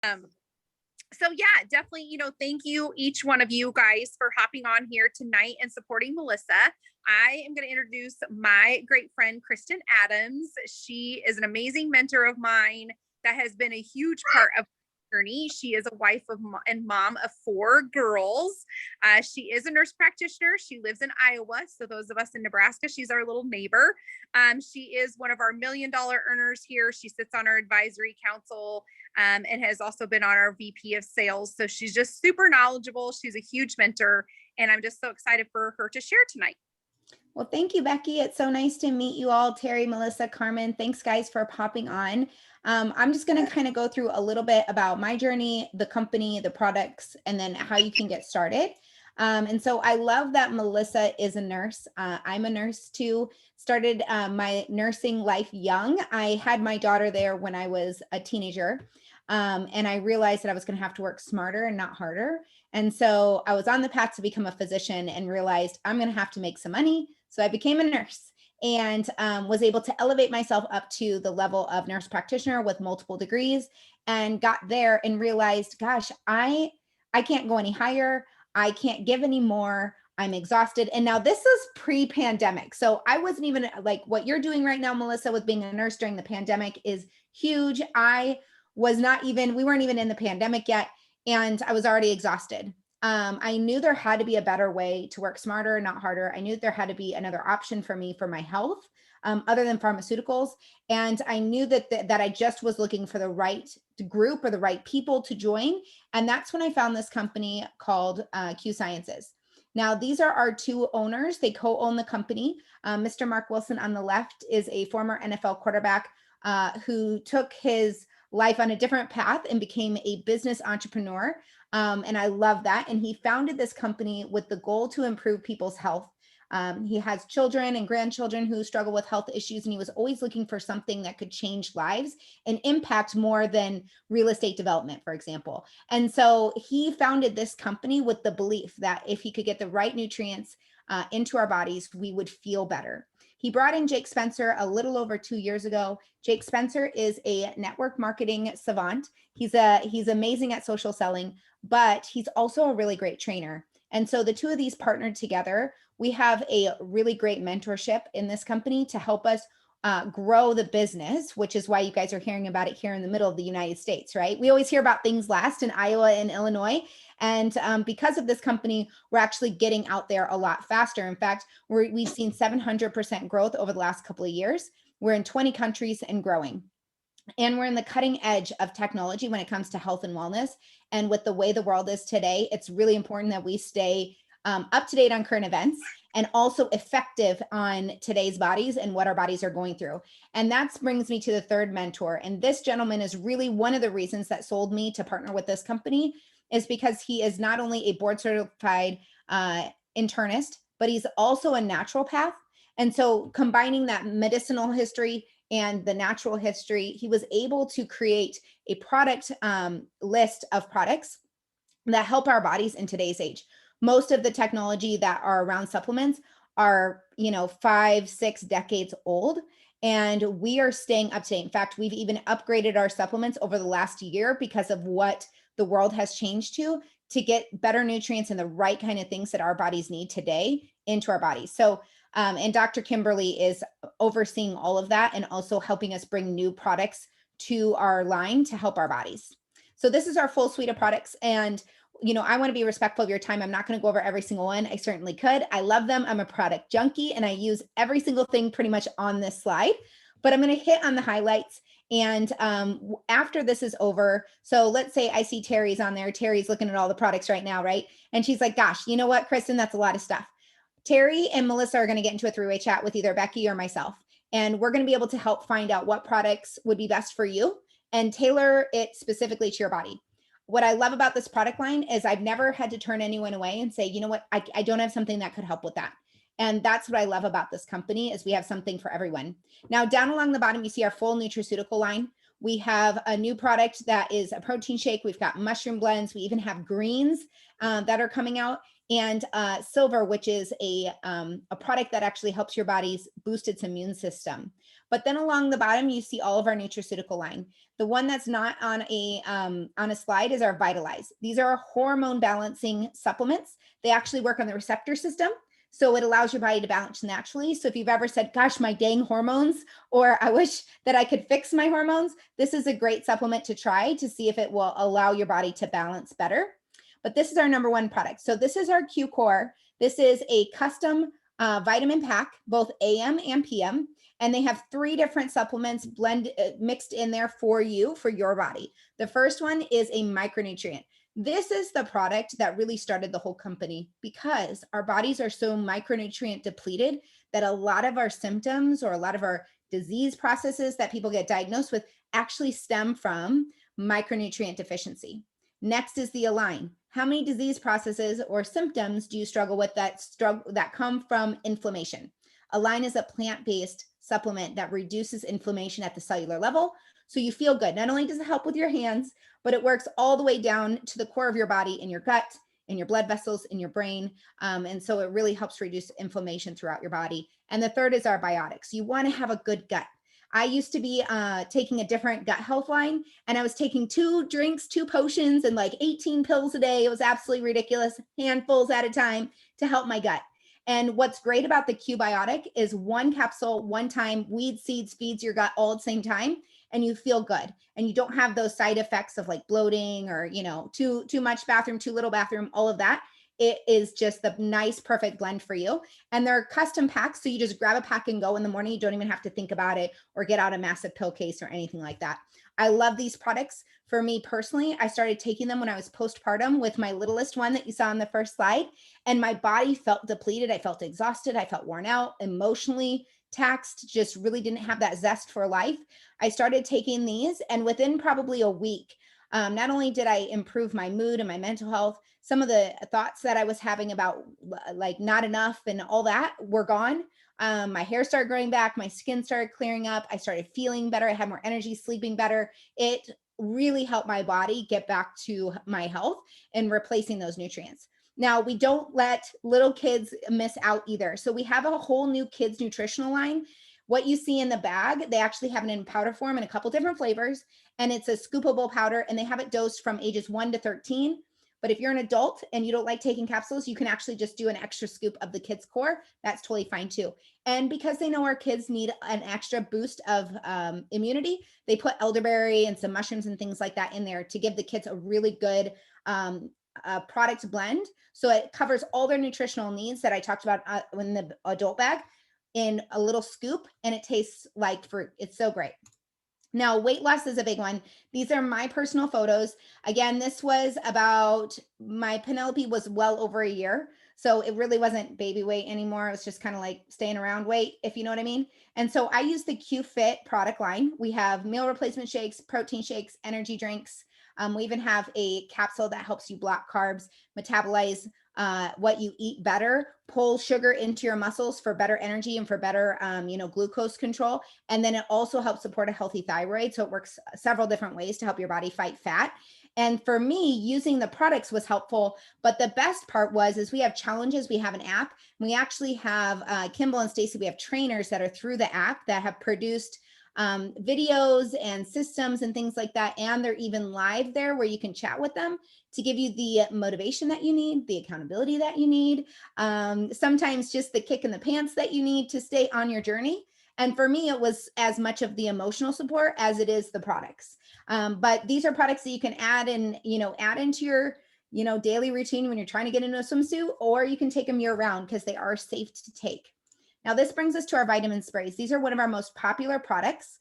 Um, so yeah, definitely, thank you each one of you guys for hopping on here tonight and supporting Melissa. I am going to introduce my great friend, Kristen Adams. She is an amazing mentor of mine that has been a huge part of my journey. She is a wife of and mom of 4 girls. She is a nurse practitioner. She lives in Iowa. So those of us in Nebraska, she's our little neighbor. She is one of our $1 million earners here. She sits on our advisory council, and has also been on our VP of sales. So she's just super knowledgeable. She's a huge mentor, and I'm just so excited for her to share tonight. Well, thank you, Becky. It's so nice to meet you all. Terry, Melissa, Carmen, thanks guys for popping on. I'm just going to kind of go through a little bit about my journey, the company, the products, and then how you can get started. And so I love that Melissa is a nurse. I'm a nurse too. Started my nursing life young. I had my daughter there when I was a teenager. And I realized that I was going to have to work smarter and not harder. And so I was on the path to become a physician and realized I'm going to have to make some money. So I became a nurse and was able to elevate myself up to the level of nurse practitioner with multiple degrees, and got there and realized, gosh, I can't go any higher. I can't give any more. I'm exhausted. And now this is pre-pandemic. So I wasn't even like what you're doing right now, Melissa, with being a nurse during the pandemic is huge. We weren't even in the pandemic yet. And I was already exhausted. I knew there had to be a better way to work smarter, not harder. I knew that there had to be another option for me for my health, other than pharmaceuticals. And I knew that I just was looking for the right group or the right people to join. And that's when I found this company called Q Sciences. Now, these are our 2 owners. They co-own the company. Mr. Mark Wilson on the left is a former NFL quarterback who took his life on a different path and became a business entrepreneur. And I love that. And he founded this company with the goal to improve people's health. He has children and grandchildren who struggle with health issues, and he was always looking for something that could change lives and impact more than real estate development, for example. And so he founded this company with the belief that if he could get the right nutrients into our bodies, we would feel better. He brought in Jake Spencer a little over 2 years ago. Jake Spencer is a network marketing savant. He's amazing at social selling, but he's also a really great trainer. And so the 2 of these partnered together. We have a really great mentorship in this company to help us grow the business, which is why you guys are hearing about it here in the middle of the United States, right? We always hear about things last in Iowa and Illinois. And because of this company, we're actually getting out there a lot faster. In fact, we've seen 700% growth over the last couple of years. We're in 20 countries and growing. And we're in the cutting edge of technology when it comes to health and wellness. And with the way the world is today, it's really important that we stay up to date on current events and also effective on today's bodies and what our bodies are going through. And that brings me to the 3rd mentor. And this gentleman is really one of the reasons that sold me to partner with this company, is because he is not only a board certified internist, but he's also a naturopath. And so combining that medicinal history and the natural history, he was able to create a product list of products that help our bodies in today's age. Most of the technology that are around supplements are, 5, 6 decades old, and we are staying up to date. In fact, we've even upgraded our supplements over the last year because of what the world has changed to get better nutrients and the right kind of things that our bodies need today into our bodies. So and Dr. Kimberly is overseeing all of that and also helping us bring new products to our line to help our bodies. So this is our full suite of products. And, I want to be respectful of your time. I'm not going to go over every single one. I certainly could. I love them. I'm a product junkie and I use every single thing pretty much on this slide, but I'm going to hit on the highlights. And after this is over, so let's say I see Terry's on there. Terry's looking at all the products right now, right? And she's like, gosh, you know what, Kristen, that's a lot of stuff. Terry and Melissa are going to get into a 3-way chat with either Becky or myself. And we're going to be able to help find out what products would be best for you and tailor it specifically to your body. What I love about this product line is I've never had to turn anyone away and say, you know what, I don't have something that could help with that. And that's what I love about this company is we have something for everyone. Now, down along the bottom, you see our full nutraceutical line. We have a new product that is a protein shake. We've got mushroom blends. We even have greens that are coming out, and silver, which is a product that actually helps your body's boost its immune system. But then along the bottom, you see all of our nutraceutical line. The one that's not on a slide is our Vitalize. These are hormone balancing supplements. They actually work on the receptor system. So it allows your body to balance naturally. So if you've ever said, gosh, my dang hormones, or I wish that I could fix my hormones, this is a great supplement to try to see if it will allow your body to balance better. But this is our number one product. So this is our Q Core. This is a custom vitamin pack, both AM and PM. And they have 3 different supplements mixed in there for you, for your body. The first one is a micronutrient. This is the product that really started the whole company, because our bodies are so micronutrient depleted that a lot of our symptoms or a lot of our disease processes that people get diagnosed with actually stem from micronutrient deficiency. Next is the Align. How many disease processes or symptoms do you struggle with that come from inflammation? Align is a plant-based supplement that reduces inflammation at the cellular level, so you feel good. Not only does it help with your hands, but it works all the way down to the core of your body, in your gut, in your blood vessels, in your brain. And so it really helps reduce inflammation throughout your body. And the third is our Biotics. You want to have a good gut. I used to be taking a different gut health line, and I was taking 2 drinks, 2 potions, and like 18 pills a day. It was absolutely ridiculous, handfuls at a time to help my gut. And what's great about the Q-Biotic is 1 capsule, 1 time, weed seeds, feeds your gut all at the same time, and you feel good. And you don't have those side effects of like bloating or, too much bathroom, too little bathroom, all of that. It is just the nice, perfect blend for you. And they're custom packs. So you just grab a pack and go in the morning. You don't even have to think about it or get out a massive pill case or anything like that. I love these products. For me personally, I started taking them when I was postpartum with my littlest one that you saw on the first slide. And my body felt depleted. I felt exhausted. I felt worn out, emotionally taxed, just really didn't have that zest for life. I started taking these, and within probably a week, not only did I improve my mood and my mental health, some of the thoughts that I was having about like not enough and all that were gone. My hair started growing back, my skin started clearing up, I started feeling better, I had more energy, sleeping better. It really helped my body get back to my health and replacing those nutrients. Now, we don't let little kids miss out either. So we have a whole new kids nutritional line. What you see in the bag, they actually have it in powder form in a couple different flavors, and it's a scoopable powder, and they have it dosed from ages 1 to 13. But if you're an adult and you don't like taking capsules, you can actually just do an extra scoop of the kids core. That's totally fine too. And because they know our kids need an extra boost of immunity, they put elderberry and some mushrooms and things like that in there to give the kids a really good product blend. So it covers all their nutritional needs that I talked about in the adult bag in a little scoop, and it tastes like fruit. It's so great. Now, weight loss is a big one. These are my personal photos. Again, this was about, my Penelope was well over a year. So it really wasn't baby weight anymore. It was just kind of like staying around weight, if you know what I mean. And so I use the Q-Fit product line. We have meal replacement shakes, protein shakes, energy drinks. We even have a capsule that helps you block carbs, metabolize what you eat better, pull sugar into your muscles for better energy and for better, glucose control. And then it also helps support a healthy thyroid. So it works several different ways to help your body fight fat. And for me, using the products was helpful. But the best part is we have challenges. We have an app. We actually have Kimball and Stacy. We have trainers that are through the app that have produced videos and systems and things like that. And they're even live there where you can chat with them to give you the motivation that you need, the accountability that you need, sometimes just the kick in the pants that you need to stay on your journey. And for me, it was as much of the emotional support as it is the products. But these are products that you can add into your daily routine when you're trying to get into a swimsuit, or you can take them year round because they are safe to take. Now, this brings us to our vitamin sprays. These are one of our most popular products.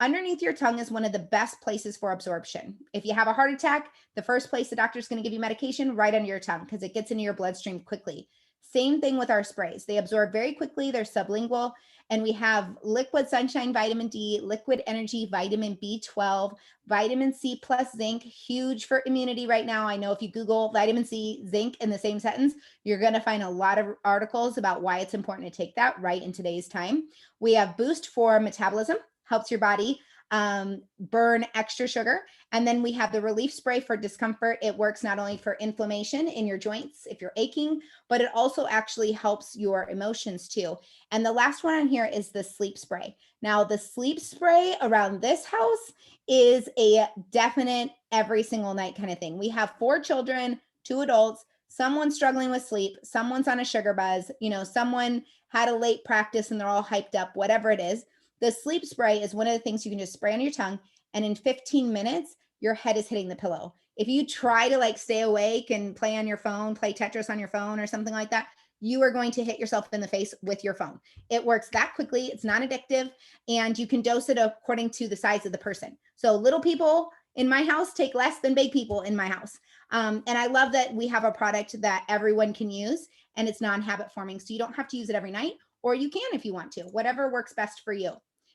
Underneath your tongue is one of the best places for absorption. If you have a heart attack, the first place the doctor's going to give you medication, right under your tongue, because it gets into your bloodstream quickly. Same thing with our sprays. They absorb very quickly. They're sublingual. And we have liquid sunshine vitamin D, liquid energy vitamin B12, vitamin C plus zinc, huge for immunity right now. I know if you Google vitamin C, zinc in the same sentence, you're going to find a lot of articles about why it's important to take that right in today's time. We have boost for metabolism, helps your body burn extra sugar. And then we have the relief spray for discomfort. It works not only for inflammation in your joints if you're aching, but it also actually helps your emotions too. And the last one on here is the sleep spray. Now, the sleep spray around this house is a definite every single night kind of thing. We have 4 children, 2 adults, someone's struggling with sleep, someone's on a sugar buzz, someone had a late practice and they're all hyped up, whatever it is. The sleep spray is one of the things you can just spray on your tongue, and in 15 minutes, your head is hitting the pillow. If you try to like stay awake and play on your phone, play Tetris on your phone or something like that, you are going to hit yourself in the face with your phone. It works that quickly. It's non addictive, and you can dose it according to the size of the person. So little people in my house take less than big people in my house. And I love that we have a product that everyone can use, and it's non-habit forming. So you don't have to use it every night, or you can if you want to, whatever works best for you.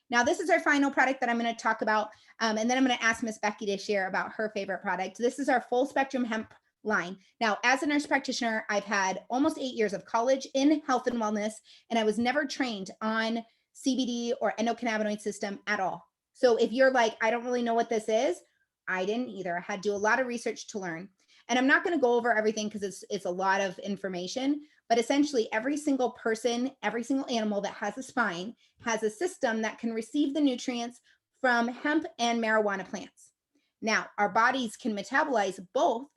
Now, this is our final product that I'm going to talk about. And then I'm going to ask Miss Becky to share about her favorite product. This is our full spectrum hemp line. Now, as a nurse practitioner, I've had almost 8 years of college in health and wellness, and I was never trained on CBD or endocannabinoid system at all. So if you're like, I don't really know what this is, I didn't either. I had to do a lot of research to learn. And I'm not going to go over everything because it's a lot of information, but essentially every single person, every single animal that has a spine has a system that can receive the nutrients from hemp and marijuana plants. Now, our bodies can metabolize both,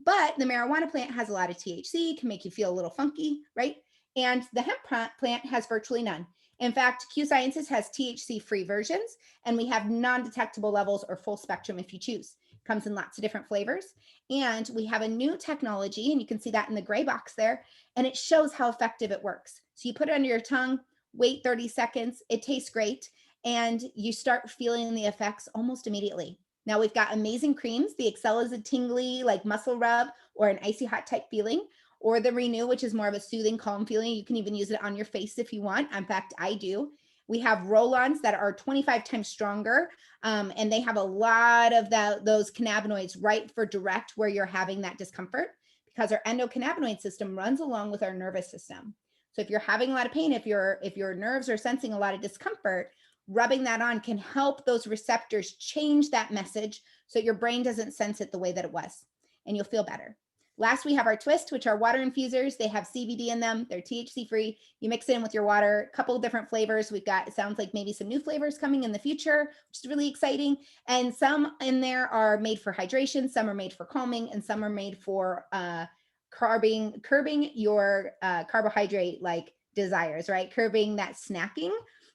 but the marijuana plant has a lot of THC, can make you feel a little funky, right? And the hemp plant has virtually none. In fact, Q Sciences has THC-free versions, and we have non-detectable levels or full spectrum if you choose. Comes in lots of different flavors. And we have a new technology, and you can see that in the gray box there, and it shows how effective it works. So you put it under your tongue, wait 30 seconds, it tastes great, and you start feeling the effects almost immediately. Now we've got amazing creams. The Excel is a tingly, like muscle rub or an icy hot type feeling, or the Renew, which is more of a soothing, calm feeling. You can even use it on your face if you want. In fact, I do. We have roll-ons that are 25 times stronger, and they have a lot of those cannabinoids right for direct where you're having that discomfort, because our endocannabinoid system runs along with our nervous system. So if you're having a lot of pain, if your nerves are sensing a lot of discomfort, rubbing that on can help those receptors change that message so your brain doesn't sense it the way that it was, and you'll feel better. Last, we have our Twist, which are water infusers. They have CBD in them. They're THC free. You mix it in with your water, a couple of different flavors. We've got, it sounds like maybe some new flavors coming in the future, which is really exciting. And some in there are made for hydration, some are made for calming, and some are made for curbing your carbohydrate like desires, right? Curbing that snacking.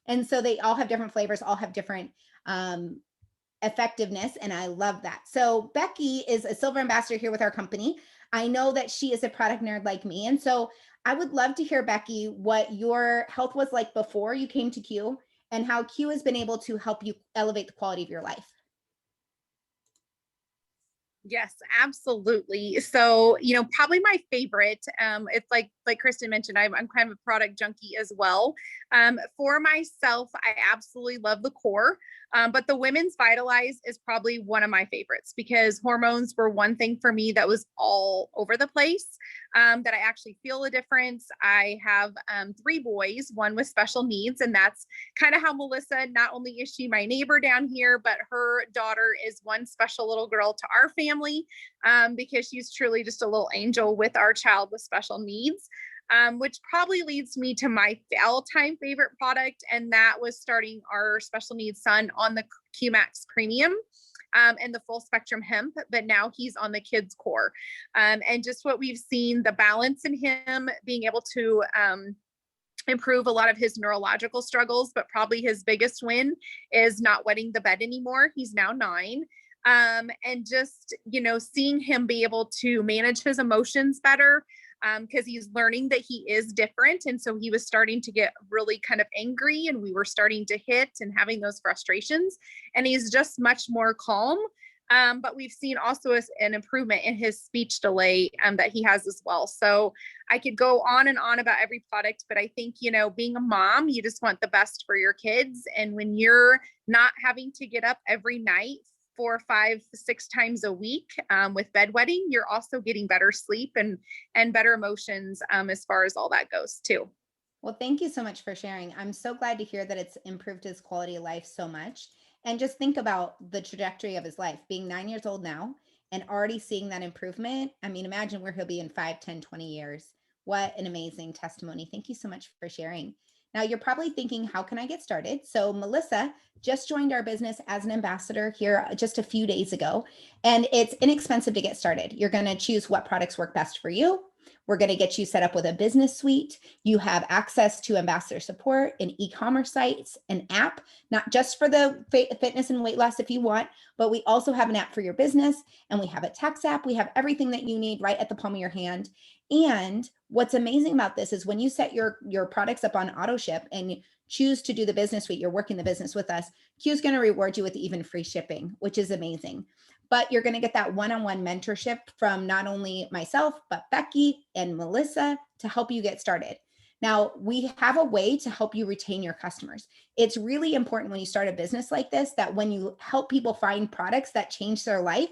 And so they all have different flavors, all have different effectiveness, and I love that. So Becky is a silver ambassador here with our company. I know that she is a product nerd like me, and so I would love to hear, Becky, what your health was like before you came to Q and how Q has been able to help you elevate the quality of your life. Yes, absolutely. So, probably my favorite, it's like Kristen mentioned, I'm kind of a product junkie as well. For myself, I absolutely love the core, but the Women's Vitalize is probably one of my favorites because hormones were one thing for me that was all over the place, that I actually feel a difference. I have 3 boys, one with special needs, and that's kind of how Melissa, not only is she my neighbor down here, but her daughter is one special little girl to our family, because she's truly just a little angel with our child with special needs. Which probably leads me to my all-time favorite product, and that was starting our special needs son on the QMax Premium and the full spectrum hemp, but now he's on the kids core. And just what we've seen, the balance in him being able to improve a lot of his neurological struggles, but probably his biggest win is not wetting the bed anymore. He's now 9. And just, seeing him be able to manage his emotions better, because he's learning that he is different. And so he was starting to get really kind of angry, and we were starting to hit and having those frustrations, and he's just much more calm. But we've seen also an improvement in his speech delay that he has as well. So I could go on and on about every product, but I think, being a mom, you just want the best for your kids. And when you're not having to get up every night 4, 5, 6 times a week with bedwetting, you're also getting better sleep and better emotions as far as all that goes too. Well, thank you so much for sharing. I'm so glad to hear that it's improved his quality of life so much. And just think about the trajectory of his life, being 9 years old now and already seeing that improvement. I mean, imagine where he'll be in 5, 10, 20 years. What an amazing testimony. Thank you so much for sharing. Now, you're probably thinking, how can I get started? So, Melissa just joined our business as an ambassador here just a few days ago, and it's inexpensive to get started. You're going to choose what products work best for you. We're going to get you set up with a business suite. You have access to ambassador support, an e-commerce sites, an app, not just for the fitness and weight loss if you want, but we also have an app for your business, and we have a tax app. We have everything that you need right at the palm of your hand. And what's amazing about this is when you set your products up on auto ship and choose to do the business suite, you're working the business with us, Q is going to reward you with even free shipping, which is amazing. But you're going to get that one-on-one mentorship from not only myself, but Becky and Melissa to help you get started. Now, we have a way to help you retain your customers. It's really important when you start a business like this, that when you help people find products that change their life,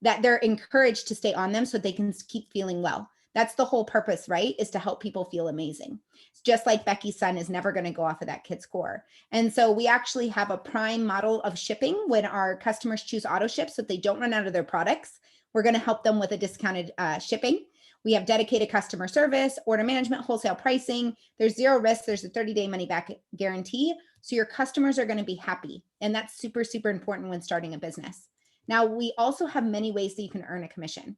that they're encouraged to stay on them so they can keep feeling well. That's the whole purpose, right? Is to help people feel amazing. It's just like Becky's son is never going to go off of that kid score. And so we actually have a prime model of shipping when our customers choose auto ship so that they don't run out of their products. We're going to help them with a discounted shipping. We have dedicated customer service, order management, wholesale pricing. There's zero risk. There's a 30-day money back guarantee. So your customers are going to be happy. And that's super, super important when starting a business. Now, we also have many ways that you can earn a commission.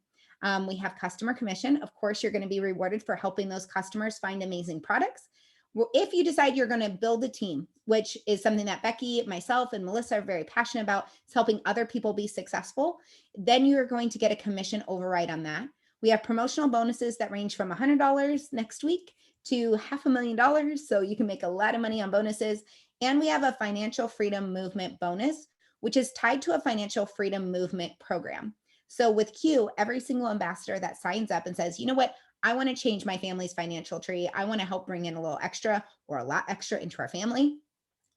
We have customer commission. Of course, you're going to be rewarded for helping those customers find amazing products. Well, if you decide you're going to build a team, which is something that Becky, myself, and Melissa are very passionate about, it's helping other people be successful, then you're going to get a commission override on that. We have promotional bonuses that range from $100 next week to $500,000. So you can make a lot of money on bonuses. And we have a financial freedom movement bonus, which is tied to a financial freedom movement program. So with Q, every single ambassador that signs up and says, you know what, I want to change my family's financial tree, I want to help bring in a little extra or a lot extra into our family,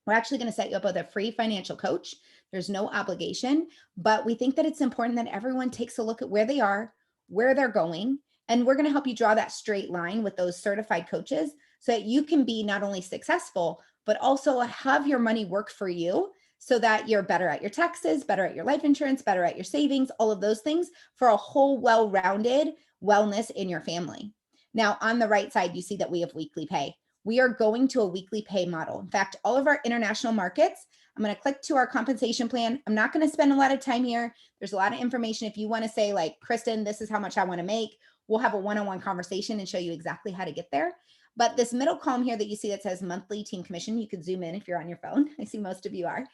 we're actually going to set you up with a free financial coach. There's no obligation, but we think that it's important that everyone takes a look at where they are, where they're going, and we're going to help you draw that straight line with those certified coaches so that you can be not only successful, but also have your money work for you so that you're better at your taxes, better at your life insurance, better at your savings, all of those things for a whole well-rounded wellness in your family. Now, on the right side, you see that we have weekly pay. We are going to a weekly pay model. In fact, all of our international markets, I'm going to click to our compensation plan. I'm not going to spend a lot of time here. There's a lot of information. If you want to say like, Kristen, this is how much I want to make, we'll have a one-on-one conversation and show you exactly how to get there. But this middle column here that you see that says monthly team commission, you could zoom in if you're on your phone. I see most of you are.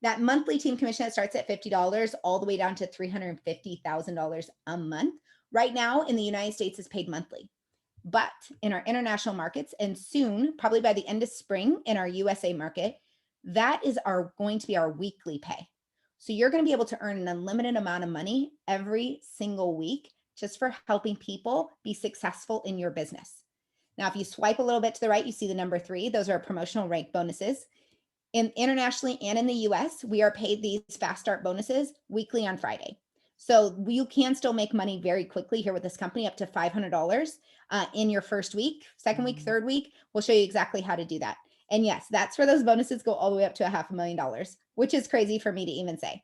That monthly team commission that starts at $50 all the way down to $350,000 a month. Right now in the United States is paid monthly. But in our international markets, and soon, probably by the end of spring in our USA market, that is going to be our weekly pay. So you're going to be able to earn an unlimited amount of money every single week just for helping people be successful in your business. Now, if you swipe a little bit to the right, you see the number 3. Those are promotional rank bonuses. Internationally and in the US, we are paid these fast start bonuses weekly on Friday. So you can still make money very quickly here with this company, up to $500 in your first week, second week, third week. We'll show you exactly how to do that. And yes, that's where those bonuses go all the way up to $500,000, which is crazy for me to even say.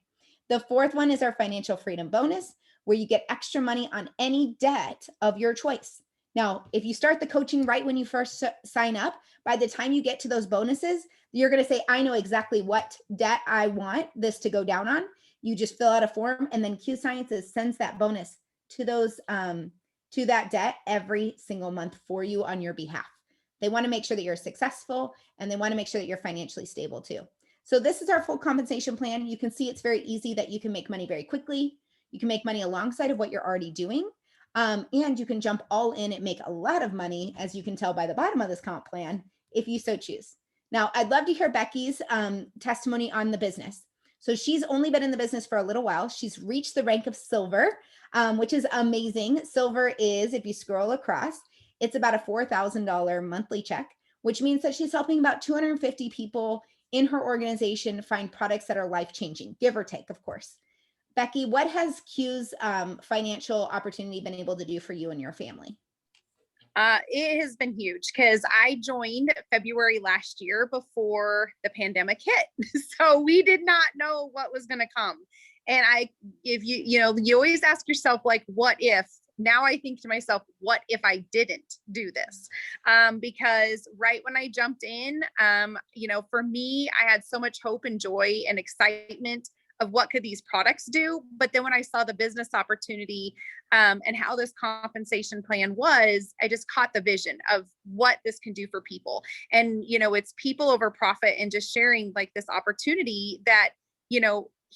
The fourth one is our financial freedom bonus, where you get extra money on any debt of your choice. Now, if you start the coaching right when you first sign up, by the time you get to those bonuses, you're going to say, I know exactly what debt I want this to go down on. You just fill out a form, and then Q Sciences sends that bonus to those to that debt every single month for you on your behalf. They want to make sure that you're successful, and they want to make sure that you're financially stable too. So this is our full compensation plan. You can see it's very easy that you can make money very quickly. You can make money alongside of what you're already doing. And you can jump all in and make a lot of money, as you can tell by the bottom of this comp plan, if you so choose. Now, I'd love to hear Becky's testimony on the business. So she's only been in the business for a little while. She's reached the rank of silver, which is amazing. Silver is, if you scroll across, it's about a $4,000 monthly check, which means that she's helping about 250 people in her organization find products that are life-changing, give or take, of course. Becky, what has Q's financial opportunity been able to do for you and your family? It has been huge because I joined February last year before the pandemic hit. So we did not know what was going to come. And if you always ask yourself, like, what if? Now I think to myself, what if I didn't do this? Because right when I jumped in, for me, I had so much hope and joy and excitement of what could these products do. But then when I saw the business opportunity and how this compensation plan was, I just caught the vision of what this can do for people. And, it's people over profit, and just sharing like this opportunity that,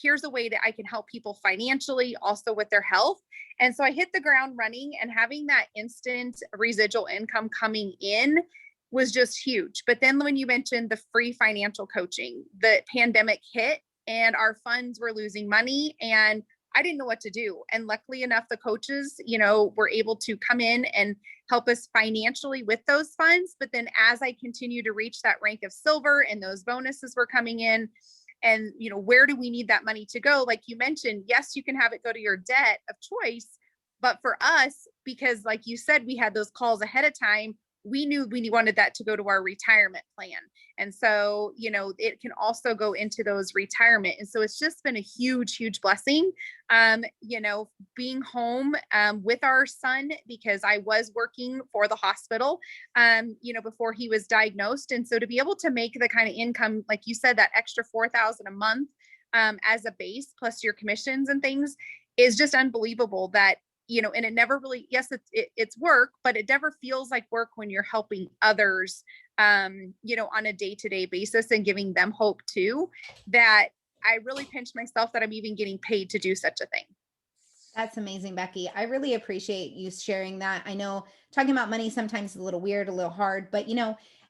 here's a way that I can help people financially, also with their health. And so I hit the ground running, and having that instant residual income coming in was just huge. But then when you mentioned the free financial coaching, the pandemic hit and our funds were losing money, and I didn't know what to do. And luckily enough, the coaches, were able to come in and help us financially with those funds. But then as I continue to reach that rank of silver and those bonuses were coming in, and where do we need that money to go? Like you mentioned, yes, you can have it go to your debt of choice, but for us, because like you said, we had those calls ahead of time, we knew we wanted that to go to our retirement plan. And so, it can also go into those retirement. And so it's just been a huge, huge blessing, being home with our son, because I was working for the hospital, before he was diagnosed. And so to be able to make the kind of income, like you said, that extra 4,000 a month as a base, plus your commissions and things, is just unbelievable. That and it never really, yes, it's work, but it never feels like work when you're helping others, on a day-to-day basis, and giving them hope too, that I really pinch myself that I'm even getting paid to do such a thing. That's amazing, Becky. I really appreciate you sharing that. I know talking about money sometimes is a little weird, a little hard, but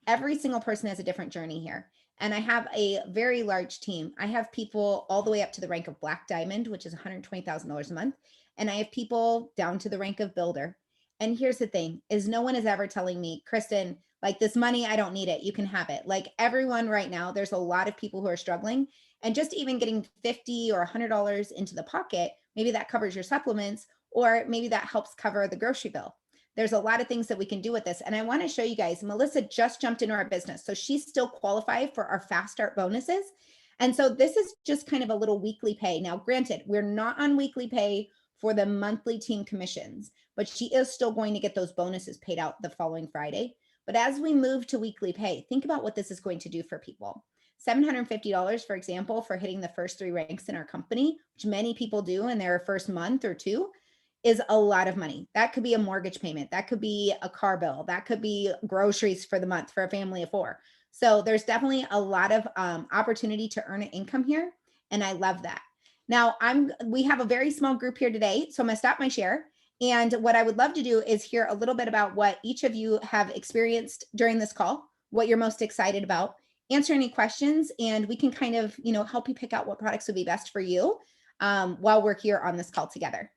every single person has a different journey here. And I have a very large team. I have people all the way up to the rank of Black Diamond, which is $120,000 a month. And I have people down to the rank of builder. And here's the thing is no one is ever telling me, Kristen, like this money, I don't need it. You can have it. Like everyone right now, there's a lot of people who are struggling, and just even getting $50 or $100 into the pocket, maybe that covers your supplements, or maybe that helps cover the grocery bill. There's a lot of things that we can do with this. And I want to show you guys, Melissa just jumped into our business. So she's still qualified for our fast start bonuses. And so this is just kind of a little weekly pay. Now, granted, we're not on weekly pay for the monthly team commissions, but she is still going to get those bonuses paid out the following Friday. But as we move to weekly pay, think about what this is going to do for people. $750, for example, for hitting the first 3 ranks in our company, which many people do in their first month or 2, is a lot of money. That could be a mortgage payment. That could be a car bill. That could be groceries for the month for a family of 4. So there's definitely a lot of opportunity to earn an income here. And I love that. Now we have a very small group here today, so I'm gonna stop my share. And what I would love to do is hear a little bit about what each of you have experienced during this call, what you're most excited about, answer any questions, and we can kind of, help you pick out what products would be best for you while we're here on this call together.